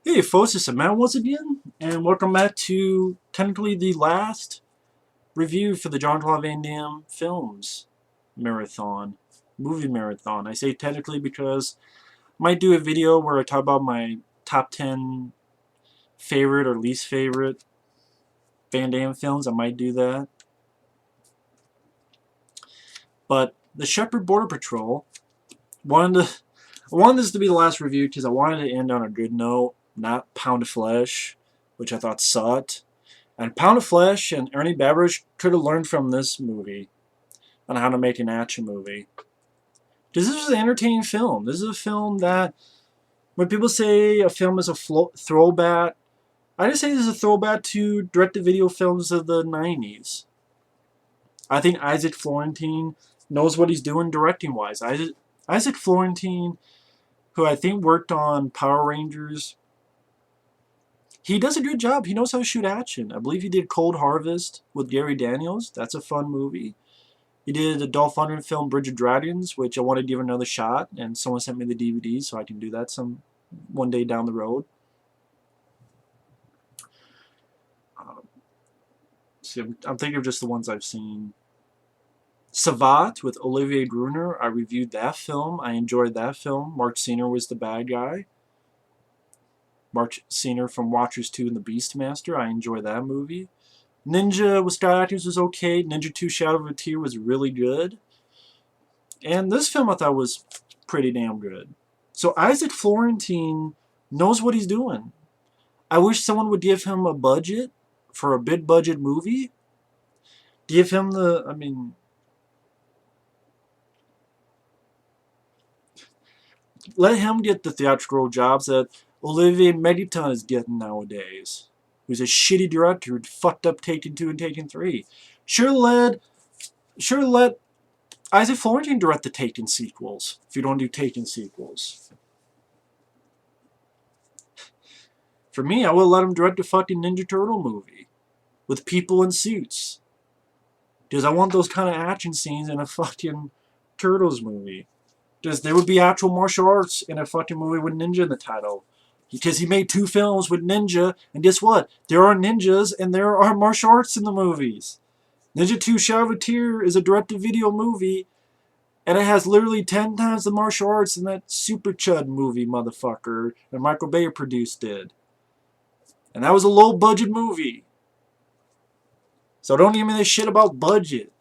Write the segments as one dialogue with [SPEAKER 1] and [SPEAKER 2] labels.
[SPEAKER 1] Hey folks, it's Matt once again, and welcome back to technically the last review for the Jean-Claude Van Damme films marathon, movie marathon. I say technically because I might do a video where I talk about my top 10 favorite or least favorite Van Damme films. I might do that. But the Shepherd Border Patrol, wanted to, I wanted this to be the last review because I wanted to end on a good note, not Pound of Flesh, which I thought sucked. And Pound of Flesh and Ernie Babbage could have learned from this movie on how to make an action movie. Because this is an entertaining film. This is a film that, when people say a film is a throwback, I just say this is a throwback to direct-to-video films of the 90s. I think Isaac Florentine knows what he's doing directing-wise. Isaac Florentine, who I think worked on Power Rangers, he does a good job. He knows how to shoot action. I believe he did Cold Harvest with Gary Daniels. That's a fun movie. He did the Dolph Lundgren film Bridge of Dragons, which I want to give another shot, and someone sent me the DVD, so I can do that one day down the road. See, I'm thinking of just the ones I've seen. Savate with Olivier Gruner. I reviewed that film. I enjoyed that film. Mark Senior was the bad guy. Mark Senior from Watchers 2 and The Beastmaster. I enjoyed that movie. Ninja with Scott Adkins was okay. Ninja 2 Shadow of a Tear was really good. And this film I thought was pretty damn good. So Isaac Florentine knows what he's doing. I wish someone would give him a budget for a big budget movie. Give him let him get the theatrical jobs that Olivier Mediton is getting nowadays. Who's a shitty director who fucked up Taken 2 and Taken 3. Sure let Isaac Florentine direct the Taken sequels, if you don't do Taken sequels. For me, I would let him direct a fucking Ninja Turtle movie with people in suits. Because I want those kind of action scenes in a fucking Turtles movie. Because there would be actual martial arts in a fucking movie with ninja in the title. Because he made 2 films with ninja, and guess what? There are ninjas and there are martial arts in the movies. Ninja 2 Shadow of a Tear is a direct-to-video movie, and it has literally 10 times the martial arts in that Super Chud movie, motherfucker, that Michael Bay produced did. And that was a low-budget movie. So don't give me this shit about budget.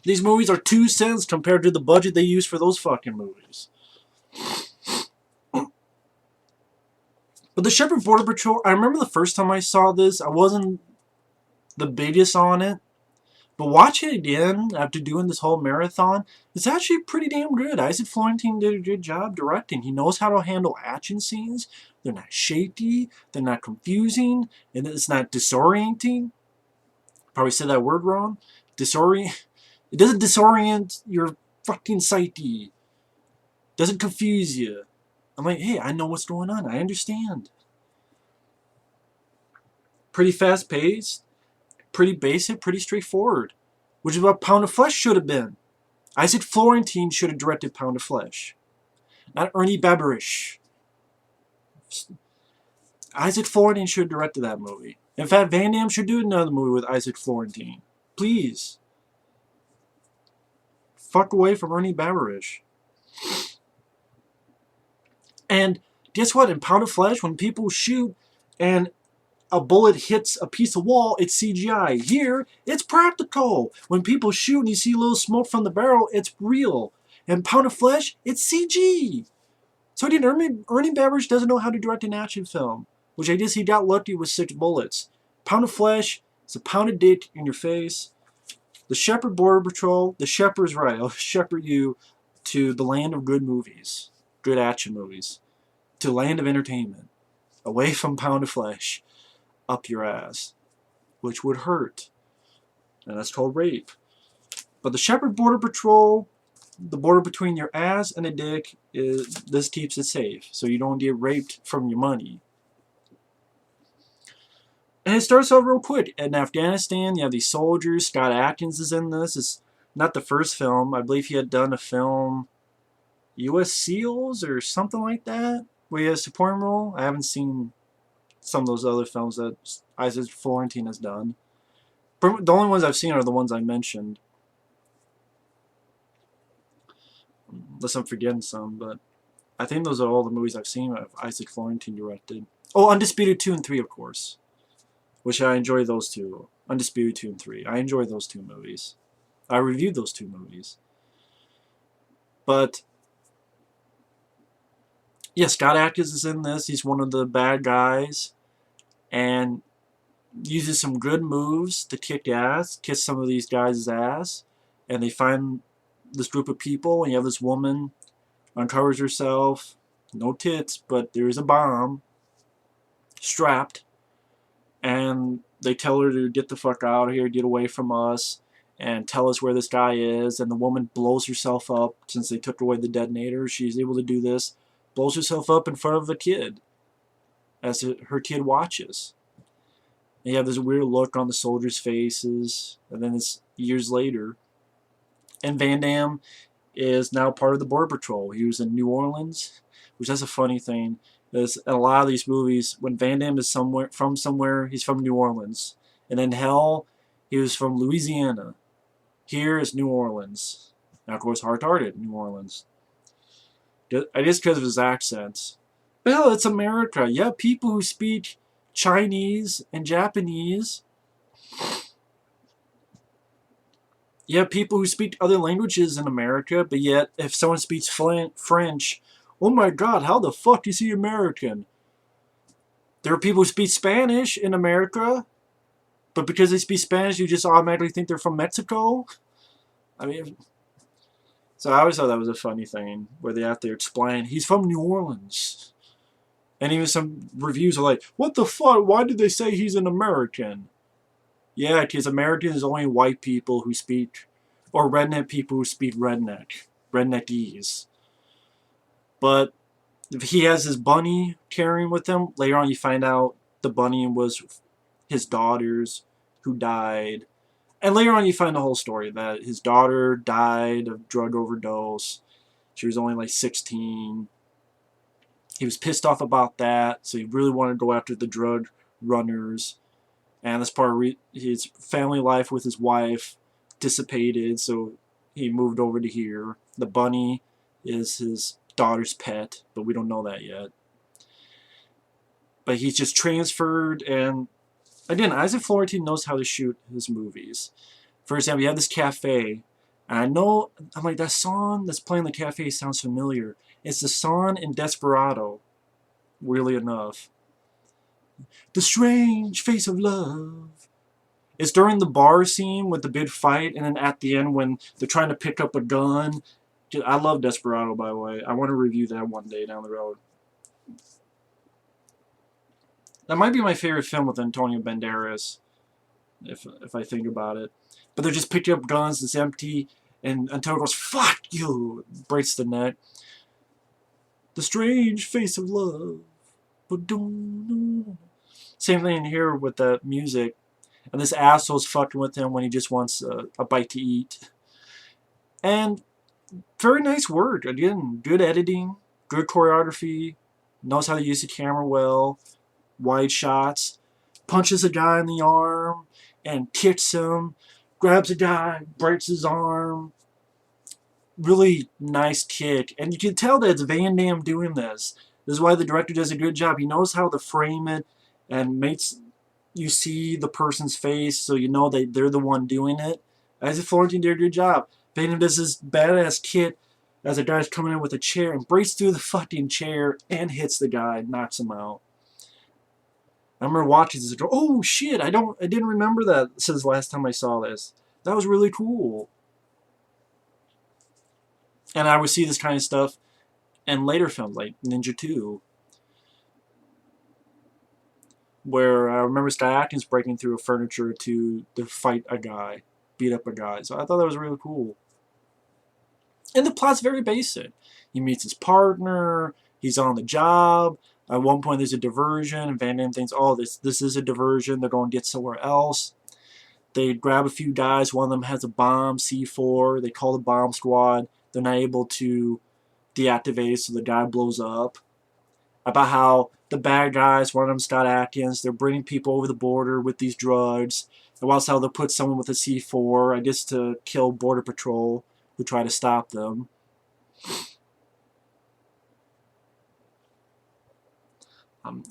[SPEAKER 1] These movies are 2 cents compared to the budget they use for those fucking movies. But the Shepherd Border Patrol, I remember the first time I saw this, I wasn't the biggest on it. But watching it again after doing this whole marathon, it's actually pretty damn good. Isaac Florentine did a good job directing. He knows how to handle action scenes. They're not shaky, they're not confusing, and it's not disorienting. Probably said that word wrong. It doesn't disorient your fucking psyche. It doesn't confuse you. I'm like, hey, I know what's going on. I understand. Pretty fast paced, pretty basic, pretty straightforward. Which is what Pound of Flesh should have been. Isaac Florentine should have directed Pound of Flesh. Not Ernie Babbage. Isaac Florentine should have directed that movie. In fact, Van Damme should do another movie with Isaac Florentine. Please. Fuck away from Ernie Babbage. And guess what? In Pound of Flesh, when people shoot and a bullet hits a piece of wall, it's CGI. Here, it's practical. When people shoot and you see a little smoke from the barrel, it's real. And Pound of Flesh, it's CG. So again, Ernie Babbage doesn't know how to direct an action film, which I guess he got lucky with 6 bullets. Pound of Flesh, it's a pound of dick in your face. The Shepherd Border Patrol, the Shepherd's right. I'll shepherd you to the land of good movies, good action movies, to the land of entertainment, away from Pound of Flesh, up your ass, which would hurt, and that's called rape. But the Shepherd Border Patrol, the border between your ass and a dick, this keeps it safe, so you don't get raped from your money. And it starts out real quick. In Afghanistan, you have these soldiers. Scott Adkins is in this. It's not the first film. I believe he had done a film U.S. SEALs or something like that, where he has a supporting role. I haven't seen some of those other films that Isaac Florentine has done. The only ones I've seen are the ones I mentioned. Unless I'm forgetting some, but I think those are all the movies I've seen of Isaac Florentine directed. Oh, Undisputed 2 and 3, of course. Which I enjoy those two. Undisputed 2 and 3. I enjoy those two movies. I reviewed those two movies. But yeah, Scott Adkins is in this. He's one of the bad guys. And uses some good moves to kick some of these guys' ass. And they find this group of people, and you have this woman uncovers herself. No tits, but there is a bomb strapped. And they tell her to get the fuck out of here, get away from us, and tell us where this guy is. And the woman blows herself up since they took away the detonator. She's able to do this, blows herself up in front of the kid as her kid watches. And you have this weird look on the soldiers' faces, and then it's years later. And Van Damme is now part of the Border Patrol. He was in New Orleans, which is a funny thing. Is in a lot of these movies, when Van Damme is somewhere, he's from New Orleans. And in Hell, he was from Louisiana. Here is New Orleans. Now, of course, Hard-Hearted, New Orleans. I guess because of his accents. But hell, it's America. You have people who speak Chinese and Japanese. You have people who speak other languages in America, but yet if someone speaks French, oh my god, how the fuck is he American? There are people who speak Spanish in America, but because they speak Spanish, you just automatically think they're from Mexico? I mean, so I always thought that was a funny thing, where they have to explain, he's from New Orleans. And even some reviews are like, what the fuck, why did they say he's an American? Yeah, because Americans is only white people who speak, or redneck people who speak redneckese. But if he has his bunny carrying with him, later on you find out the bunny was his daughter's who died. And later on you find the whole story, that his daughter died of drug overdose. She was only like 16. He was pissed off about that, so he really wanted to go after the drug runners. And that's part of his family life with his wife dissipated, so he moved over to here. The bunny is his daughter's pet, but we don't know that yet. But he's just transferred, and again, Isaac Florentine knows how to shoot his movies. For example, you have this cafe, and I know, I'm like, that song that's playing in the cafe sounds familiar. It's the song in Desperado, weirdly enough. The strange face of love. It's during the bar scene with the big fight, and then at the end when they're trying to pick up a gun. I love Desperado, by the way. I want to review that one day down the road. That might be my favorite film with Antonio Banderas, if I think about it. But they're just picking up guns, it's empty, and Antonio goes, fuck you! Breaks the neck. The strange face of love. Same thing here with the music. And this asshole's fucking with him when he just wants a bite to eat. And very nice work. Again, good editing, good choreography, knows how to use the camera well, wide shots, punches a guy in the arm and kicks him, grabs a guy, breaks his arm. Really nice kick. And you can tell that it's Van Damme doing this. This is why the director does a good job. He knows how to frame it and makes you see the person's face so you know that they're the one doing it. Isaac Florentine did a good job. Van Damme does this badass kick as a guy's coming in with a chair and breaks through the fucking chair and hits the guy, knocks him out. I remember watching this and go, oh shit, I didn't remember that since the last time I saw this. That was really cool. And I would see this kind of stuff in later films like Ninja 2. Where I remember Scott Adkins breaking through a furniture to fight a guy, beat up a guy. So I thought that was really cool. And the plot's very basic. He meets his partner, he's on the job. At one point there's a diversion, and Van Damme thinks, oh, this is a diversion, they're going to get somewhere else. They grab a few guys, one of them has a bomb, C4, they call the bomb squad. They're not able to deactivated so the guy blows up. About how the bad guys, one of them Scott Adkins, they're bringing people over the border with these drugs. And whilst how they'll put someone with a C4, I guess to kill Border Patrol who try to stop them.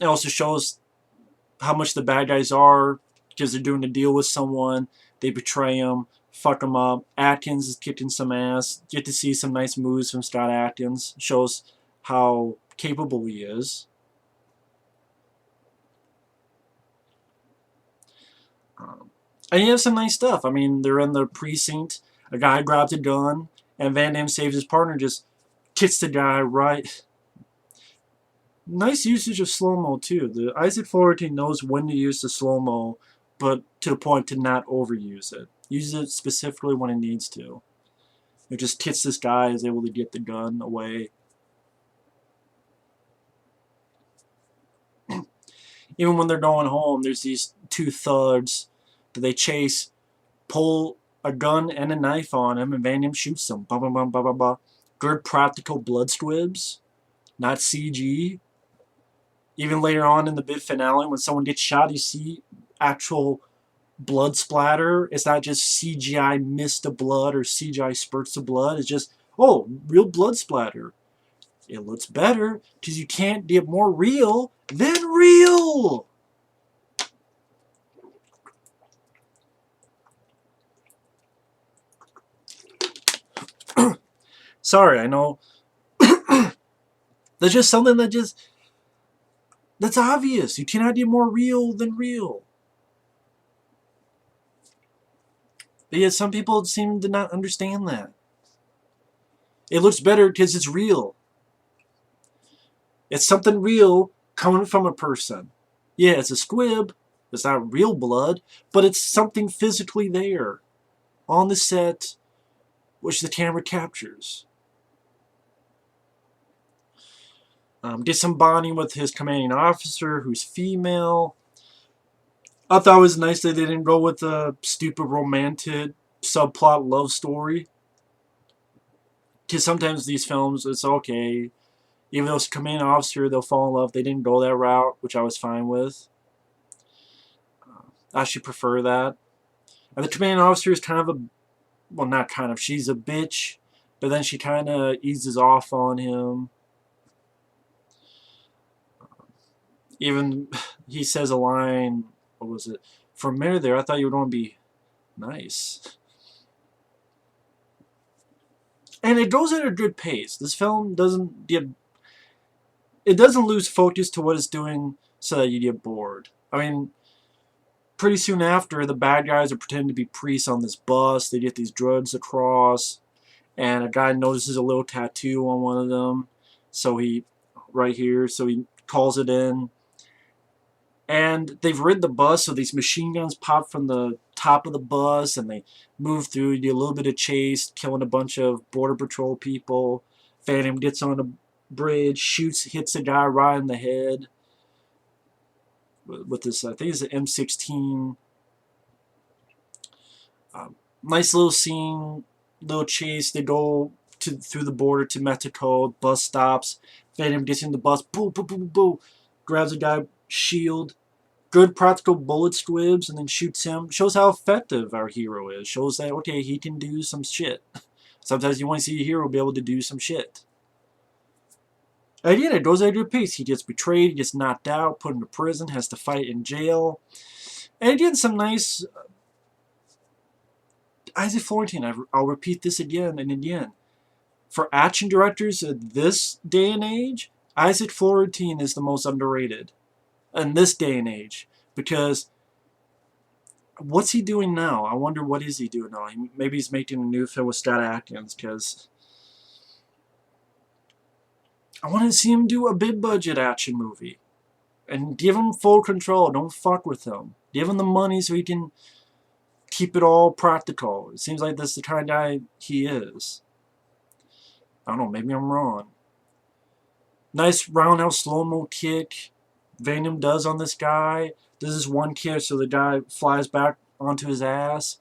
[SPEAKER 1] It also shows how much the bad guys are because they're doing a deal with someone. They betray him, fuck him up. Adkins is kicking some ass. Get to see some nice moves from Scott Adkins. Shows how capable he is. And you have some nice stuff. I mean, they're in the precinct. A guy grabs a gun, and Van Damme saves his partner. Just kicks the guy right. Nice usage of slow-mo, too. The Isaac Florentine knows when to use the slow-mo, but to the point to not overuse it. Use it specifically when it needs to. It just kicks this guy, is able to get the gun away. Even when they're going home, there's these two thugs that they chase, pull a gun and a knife on him, and Van Damme shoots them. Bah, bah, bah, bah, bah, bah. Good practical blood squibs, not CG. Even later on in the big finale, when someone gets shot, you see actual blood splatter. It's not just CGI mist of blood or CGI spurts of blood. It's just, oh, real blood splatter. It looks better because you can't get more real than real. Sorry, I know. There's just something that's obvious. You cannot get more real than real. But yet some people seem to not understand that. It looks better because it's real. It's something real coming from a person. Yeah, it's a squib. It's not real blood, but it's something physically there on the set, which the camera captures. Get some bonding with his commanding officer, who's female. I thought it was nice that they didn't go with a stupid romantic subplot love story. Because sometimes these films, it's okay. Even though it's a commanding officer, they'll fall in love. They didn't go that route, which I was fine with. I actually prefer that. And the commanding officer is kind of a, well, not kind of, she's a bitch. But then she kind of eases off on him. Even he says a line, what was it? For a minute there, I thought you were going to be nice. And it goes at a good pace. This film doesn't get, it doesn't lose focus to what it's doing so that you get bored. I mean, pretty soon after, the bad guys are pretending to be priests on this bus. They get these drugs across, and a guy notices a little tattoo on one of them. So he, right here, so he calls it in. And they've rid the bus, so these machine guns pop from the top of the bus, and they move through, do a little bit of chase, killing a bunch of Border Patrol people. Van Damme gets on a bridge, shoots, hits a guy right in the head with this, I think it's an M16. Nice little scene, little chase. They go through the border to Mexico. Bus stops. Van Damme gets in the bus. Boo, boo, boo, boo, boo. Grabs a guy, shield. Good practical bullet squibs, and then shoots him. Shows how effective our hero is. Shows that, okay, he can do some shit. Sometimes you want to see a hero be able to do some shit. And again, it goes at a good pace. He gets betrayed, he gets knocked out, put into prison, has to fight in jail. And again, some nice... Isaac Florentine, I'll repeat this again and again. For action directors of this day and age, Isaac Florentine is the most underrated. In this day and age, because what's he doing now? I wonder what is he doing now. Maybe he's making a new film with Scott Adkins, because I want to see him do a big budget action movie and give him full control. Don't fuck with him. Give him the money so he can keep it all practical. It seems like that's the kind of guy he is. I don't know, maybe I'm wrong. Nice roundhouse slow-mo kick Van Damme does on this guy. Does this one kick so the guy flies back onto his ass.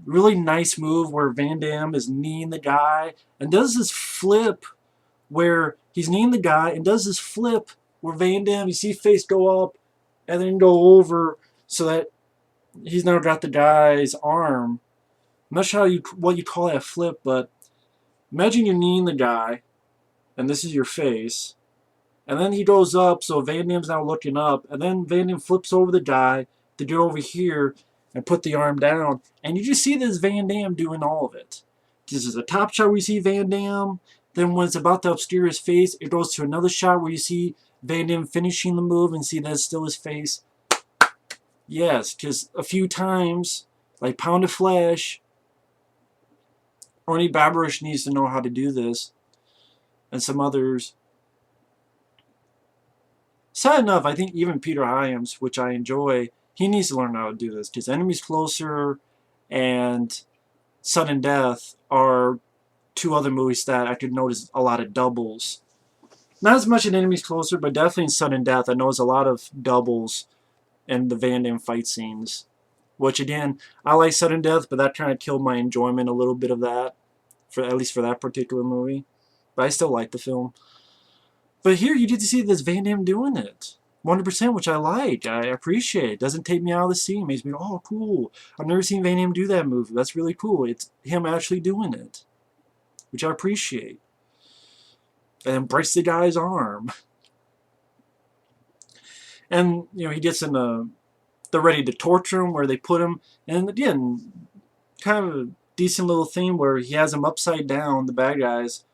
[SPEAKER 1] really nice move where Van Damme is kneeing the guy and does this flip where he's kneeing the guy and does this flip where Van Damme, you see face go up and then go over so that he's now got the guy's arm. I'm not sure what you call that flip, but imagine you're kneeing the guy and this is your face. And then he goes up, so Van Damme's now looking up, and then Van Damme flips over the guy to get over here and put the arm down. And you just see this Van Damme doing all of it. This is a top shot where you see Van Damme. Then when it's about to obscure his face, it goes to another shot where you see Van Damme finishing the move and see that's still his face. Yes, because a few times, like Pound of Flesh, Ernie Baberish needs to know how to do this. And some others. Sad enough, I think even Peter Hyams, which I enjoy, he needs to learn how to do this. Because Enemies Closer and Sudden Death are two other movies that I could notice a lot of doubles. Not as much in Enemies Closer, but definitely in Sudden Death, I notice a lot of doubles in the Van Damme fight scenes. Which again, I like Sudden Death, but that kind of killed my enjoyment a little bit of that. At least for that particular movie. But I still like the film. But here you get to see this Van Damme doing it. 100%, which I like. I appreciate. It doesn't take me out of the scene. It makes me go, oh, cool. I've never seen Van Damme do that move. That's really cool. It's him actually doing it. Which I appreciate. And breaks the guy's arm. And, you know, he gets in the... They're ready to torture him, where they put him... And again, kind of a decent little thing where he has him upside down, the bad guys,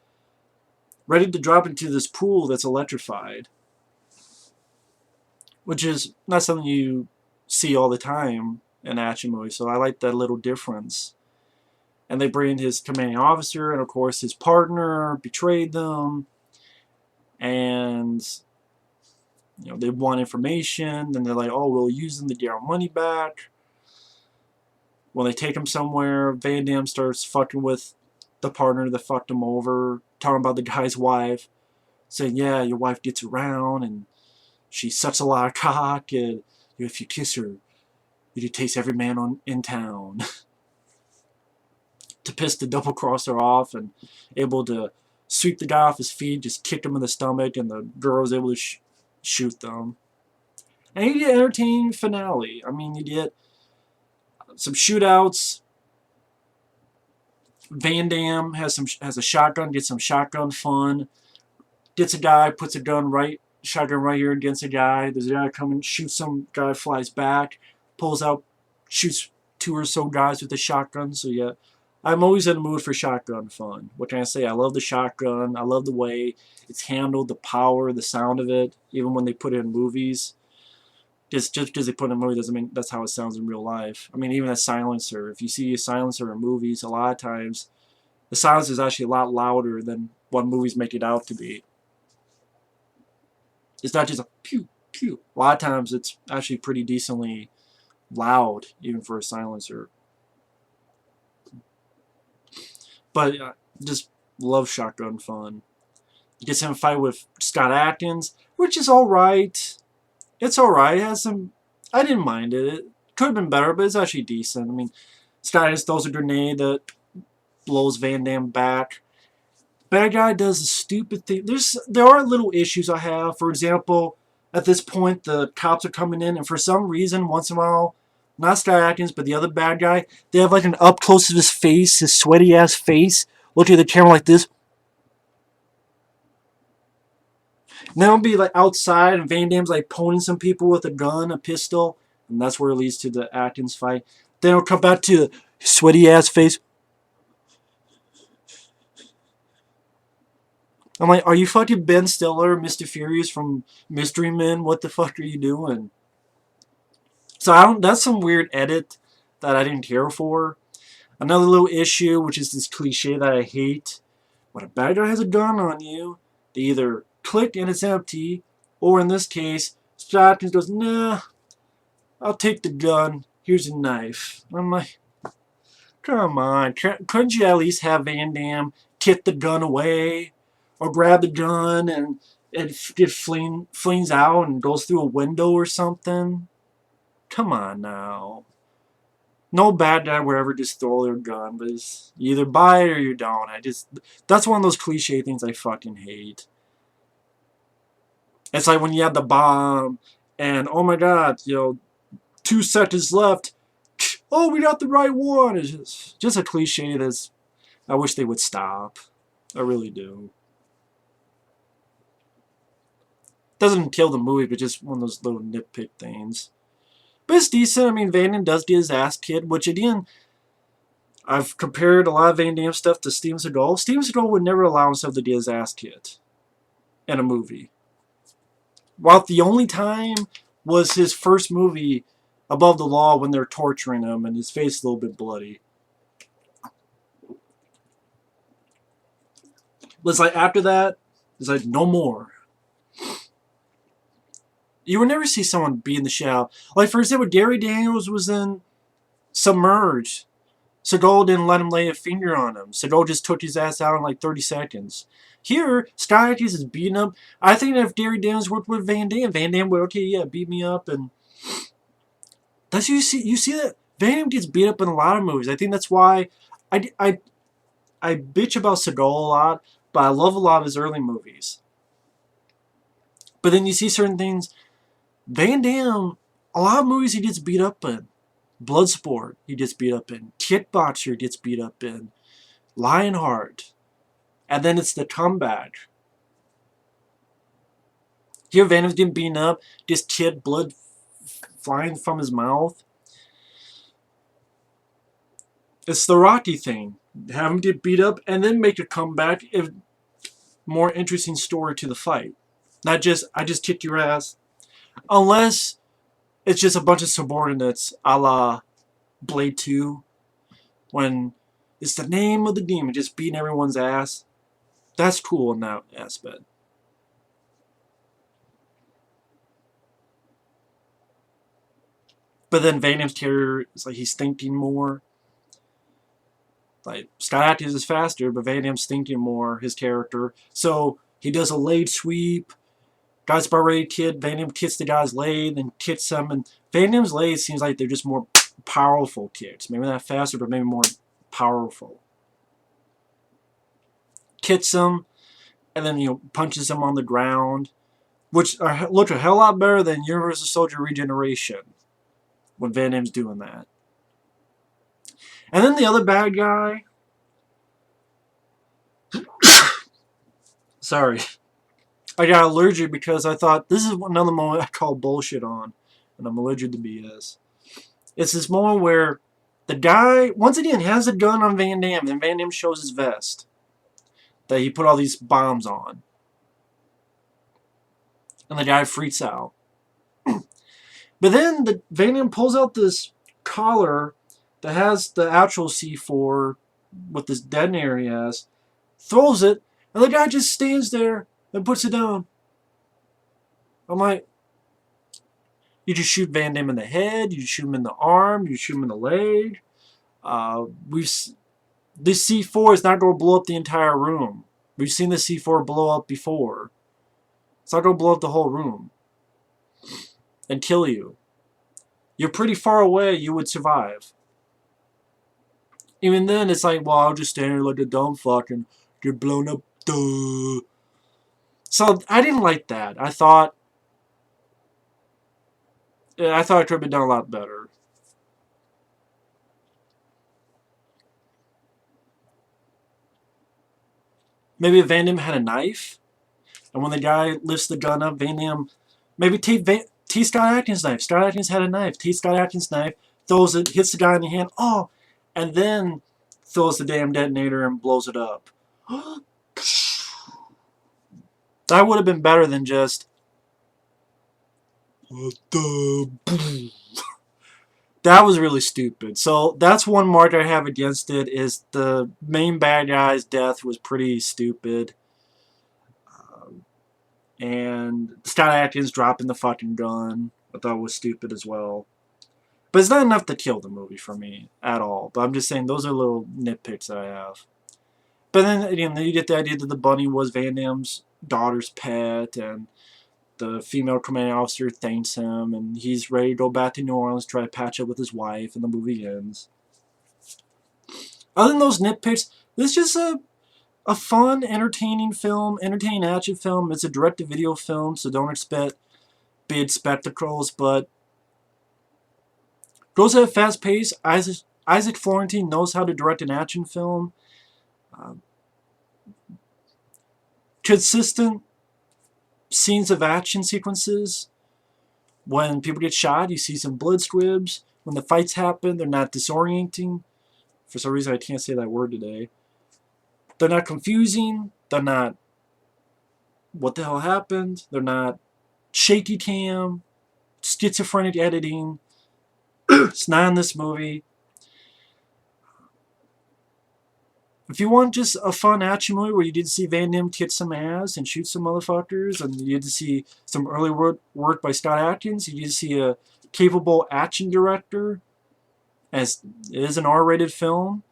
[SPEAKER 1] ready to drop into this pool that's electrified. Which is not something you see all the time in action movies, so I like that little difference. And they bring in his commanding officer, and of course his partner betrayed them. And, you know, they want information, then they're like, oh, we'll use them to get our money back. When they take him somewhere, Van Damme starts fucking with the partner that fucked him over, talking about the guy's wife, saying, yeah, your wife gets around, and she sucks a lot of cock, and if you kiss her, you can taste every man in town. To piss the double-crosser off, and able to sweep the guy off his feet, just kick him in the stomach, and the girl was able to shoot them. And you get an entertaining finale. I mean, you get some shootouts. Van Damme has a shotgun, gets some shotgun fun. Gets a guy, puts a shotgun right here against a guy. There's a guy coming, shoots some guy, flies back, pulls out, shoots 2 or so guys with a shotgun. So yeah, I'm always in the mood for shotgun fun. What can I say? I love the shotgun. I love the way it's handled, the power, the sound of it. Even when they put it in movies. Just because they put it in a movie doesn't mean that's how it sounds in real life. I mean, even a silencer. If you see a silencer in movies, a lot of times the silence is actually a lot louder than what movies make it out to be. It's not just a pew, pew. A lot of times it's actually pretty decently loud, even for a silencer. But just love shotgun fun. Gets in a fight with Scott Adkins, which is alright. It's alright. It has some... I didn't mind it. It could have been better, but it's actually decent. I mean, Scott just throws a grenade that blows Van Damme back. Bad guy does a stupid thing. There are little issues I have. For example, at this point, the cops are coming in, and for some reason, once in a while, not Scott Adkins, but the other bad guy, they have like an up close of his face, his sweaty ass face, looking at the camera like this. And then it'll be like outside, and Van Damme's like poning some people with a gun, a pistol, and that's where it leads to the Atkins fight. Then it'll come back to his sweaty ass face. I'm like, are you fucking Ben Stiller, Mr. Furious from Mystery Men? What the fuck are you doing? So that's some weird edit that I didn't care for. Another little issue, which is this cliche that I hate. When a bad guy has a gun on you, they either click and it's empty, or in this case, Scott goes, nah, I'll take the gun. Here's a knife. I'm like, come on. Couldn't you at least have Van Damme kick the gun away? Or grab the gun and it flings out and goes through a window or something? Come on now. No bad guy would ever just throw their gun, but it's, you either buy it or you don't. That's one of those cliche things I fucking hate. It's like when you have the bomb, and oh my god, 2 seconds left. Oh, we got the right one. It's just a cliche that's, I wish they would stop. I really do. Doesn't kill the movie, but just one of those little nitpick things. But it's decent. I mean, Van Damme does get his ass kicked, which again, I've compared a lot of Van Damme stuff to Steven Seagal. Steven Seagal would never allow himself to get his ass kicked in a movie. While the only time was his first movie, Above the Law, when they're torturing him and his face is a little bit bloody. But it's like after that, it's like no more. You would never see someone be in the shell. Like for example, Gary Daniels was in Submerged. Seagal didn't let him lay a finger on him. Seagal just took his ass out in like 30 seconds. Here, Scott Adkins is beating up. I think that if Gary Daniels worked with Van Damme, Van Damme would, okay, yeah, beat me up. And that's you see that Van Damme gets beat up in a lot of movies. I think that's why I bitch about Seagal a lot, but I love a lot of his early movies. But then you see certain things. Van Damme, a lot of movies he gets beat up in. Bloodsport, he gets beat up in. Kickboxer gets beat up in. Lionheart. And then it's the comeback. Here Van Damme's getting beaten up, just kid blood flying from his mouth. It's the Rocky thing. Have him get beat up and then make a comeback. If more interesting story to the fight. Not just, I just kicked your ass. Unless it's just a bunch of subordinates a la Blade 2. When it's the name of the demon just beating everyone's ass. That's cool in that aspect. But then Van Damme's character is like he's thinking more. Like Scott Adkins is faster, but Van Damme's thinking more, his character. So he does a leg sweep. Guy's about ready to kid. Van Damme kicks the guy's leg and kicks him. And Van Damme's legs seems like they're just more powerful kicks. Maybe not faster, but maybe more powerful. Kicks him, and then punches him on the ground, which look a hell lot better than Universal Soldier Regeneration when Van Damme's doing that. And then the other bad guy. Sorry. I got allergic because I thought this is another moment I call bullshit on. And I'm allergic to BS. It's this moment where the guy, once again, has a gun on Van Damme. And Van Damme shows his vest that he put all these bombs on. And the guy freaks out. But then Van Damme pulls out this collar that has the actual C4 with this detonator he has, throws it, and the guy just stands there and puts it down. I'm like, you just shoot Van Damme in the head, you shoot him in the arm, you shoot him in the leg. This C4 is not going to blow up the entire room. We've seen the C4 blow up before. It's not going to blow up the whole room and kill you. You're pretty far away, you would survive. Even then, it's like, well, I'll just stand here like a dumb fuck and get blown up. Duh. So, I didn't like that. I thought it could have been done a lot better. Maybe if Van Damme had a knife, and when the guy lifts the gun up, Van Damme, maybe T. Scott Adkins' knife. Scott Adkins had a knife. T. Scott Adkins' knife, throws it, hits the guy in the hand, and then throws the damn detonator and blows it up. That would have been better than just that was really stupid. So that's one mark I have against it, is the main bad guy's death was pretty stupid. And Scott Adkins dropping the fucking gun, I thought was stupid as well. But it's not enough to kill the movie for me at all. But I'm just saying those are little nitpicks that I have. But then again, you get the idea that the bunny was Van Damme's daughter's pet, and the female commanding officer thanks him, and he's ready to go back to New Orleans, try to patch up with his wife, and the movie ends. Other than those nitpicks, this is just a fun, entertaining film, entertaining action film. It's a direct-to-video film, so don't expect big spectacles, but goes at a fast pace. Isaac Florentine knows how to direct an action film. Consistent scenes of action sequences. When people get shot, you see some blood squibs. When the fights happen, they're not disorienting. For some reason, I can't say that word today. They're not confusing. They're not, what the hell happened? They're not shaky cam, schizophrenic editing. It's not in this movie. If you want just a fun action movie where you get to see Van Damme kick some ass and shoot some motherfuckers, and you get to see some early work by Scott Adkins, you get to see a capable action director, as it is an R-rated film,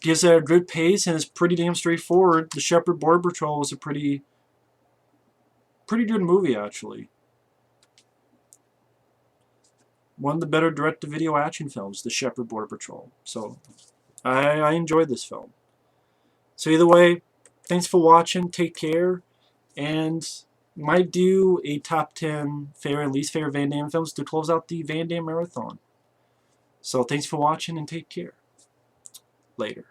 [SPEAKER 1] gives it a good pace and is pretty damn straightforward. The Shepherd Border Patrol was a pretty good movie, actually. One of the better direct-to-video action films, The Shepherd Border Patrol. So, I enjoyed this film. So either way, thanks for watching, take care, and might do a top 10 favorite and least favorite Van Damme films to close out the Van Damme marathon. So thanks for watching and take care. Later.